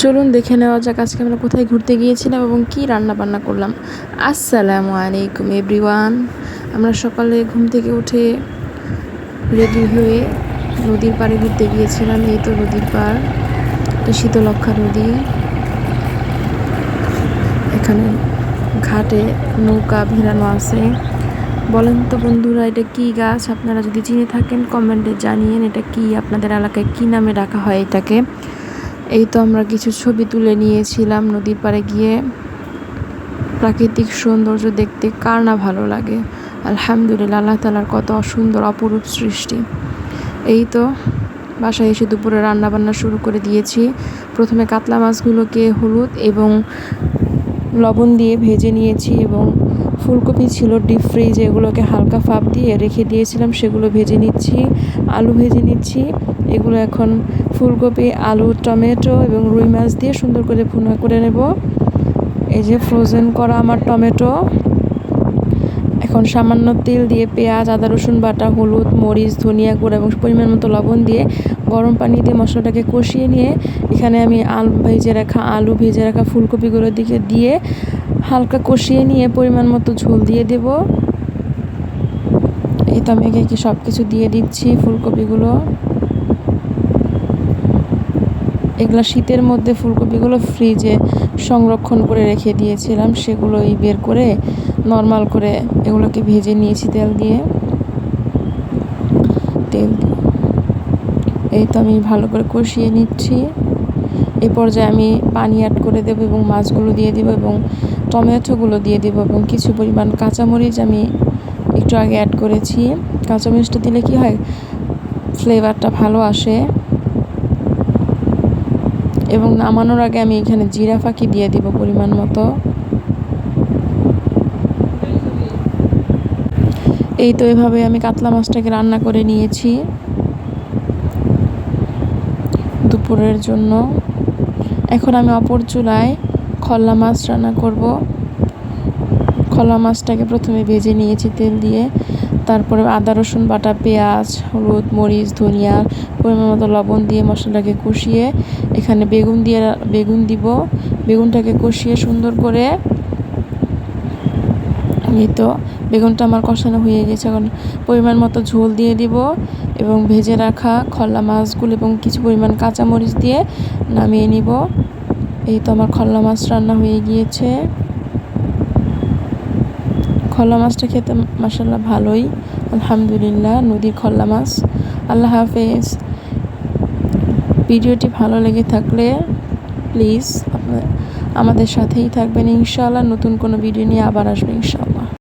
চলুন দেখে নেওয়া যাক আজকে আমরা কোথায় ঘুরতে গিয়েছিলাম এবং কি রান্না বান্না করলাম। আসসালামু আলাইকুম এভরিওয়ান। আমরা সকালে ঘুম থেকে উঠে রেডি হয়ে নদীর পাড়ে ঘুরতে গিয়েছিলাম। এই তো নদীর পাড়, এটা শীতলক্ষ্যা নদী। এখানে ঘাটে নৌকা ভিড়ানো আছে। বলেন তো বন্ধুরা, এটা কি গাছ? আপনারা যদি চিনে থাকেন কমেন্টে জানিয়েন, এটা কি আপনাদের এলাকায় কি নামে ডাকা হয় এটাকে। এই তো আমরা কিছু ছবি তুলে নিয়েছিলাম নদীর পাড়ে গিয়ে। প্রাকৃতিক সৌন্দর্য দেখতে কার না ভালো লাগে। আলহামদুলিল্লাহ, আল্লাহ তাআলার কত সুন্দর অপরূপ সৃষ্টি। এই তো বাসায় এসে দুপুরে রান্না বান্না শুরু করে দিয়েছি। প্রথমে কাতলা মাছগুলোকে হলুদ এবং লবণ দিয়ে ভেজে নিয়েছি এবং ফুলকপি ছিল ডিপ ফ্রিজে, এগুলোকে হালকা ভাপ দিয়ে রেখে দিয়েছিলাম, সেগুলো ভেজে নিচ্ছি। আলু ভেজে নিচ্ছি। এগুলো এখন ফুলকপি, আলু, টমেটো এবং রুই মাছ দিয়ে সুন্দর করে ভুনা করে নেব। এই যে ফ্রোজেন করা আমার টমেটো। এখন সামান্য তেল দিয়ে পেঁয়াজ, আদা, রসুন বাটা, হলুদ, মরিচ, ধনিয়া গুঁড়া এবং পরিমাণ মতো লবণ দিয়ে গরম পানি দিয়ে মশলাটাকে কষিয়ে নিয়ে এখানে আমি আলু ভেজে রাখা ফুলকপিগুলোর দিকে দিয়ে হালকা কষিয়ে নিয়ে পরিমাণ মতো ঝোল দিয়ে দেব। এই তো আমি একে সব কিছু দিয়ে দিচ্ছি। ফুলকপিগুলো এগুলো শীতের মধ্যে ফুলকপিগুলো ফ্রিজে সংরক্ষণ করে রেখে দিয়েছিলাম, সেগুলোই বের করে নর্মাল করে এগুলোকে ভেজে নিয়েছি তেল দিয়ে। এই তো আমি ভালো করে কষিয়ে নিচ্ছি। এ পর্যায়ে আমি পানি অ্যাড করে দেবো এবং মাছগুলো দিয়ে দেবো এবং টমেটোগুলো দিয়ে দেবো এবং কিছু পরিমাণ কাঁচামরিচ আমি একটু আগে অ্যাড করেছি। কাঁচামরিচটা দিলে কি হয়, ফ্লেভারটা ভালো আসে। এবং নামানোর আগে আমি এখানে জিরা ফাঁকি দিয়ে দিব পরিমাণ মতো। এই তো এভাবে আমি কাতলা মাছটাকে রান্না করে নিয়েছি দুপুরের জন্য। এখন আমি অপর চুলায় খল্লা মাছ রান্না করব। খল্লা মাছটাকে প্রথমে ভেজে নিয়েছি তেল দিয়ে, তারপরে আদা রসুন বাটা, পেঁয়াজ, হলুদ, মরিচ, ধনিয়া, পরিমাণ মতো লবণ দিয়ে মশলাটাকে কষিয়ে এখানে বেগুন দিব। বেগুনটাকে কষিয়ে সুন্দর করে, এই তো বেগুনটা আমার কষানো হয়ে গেছে। এখন পরিমাণ মতো ঝোল দিয়ে দিব এবং ভেজে রাখা খল্লা মাছগুলো এবং কিছু পরিমাণ কাঁচামরিচ দিয়ে নামিয়ে নিব। এই তো আমার খল্লা মাছ রান্না হয়ে গিয়েছে। খল্লা মাছটা খেতে মাশাআল্লাহ ভালোই, আলহামদুলিল্লাহ, নদীর খল্লা মাছ। আল্লাহ হাফেজ। ভিডিওটি ভালো লেগে থাকলে প্লিজ আমাদের সাথেই থাকবেন। ইনশাআল্লাহ নতুন কোনো ভিডিও নিয়ে আবার আসবে ইনশাআল্লাহ।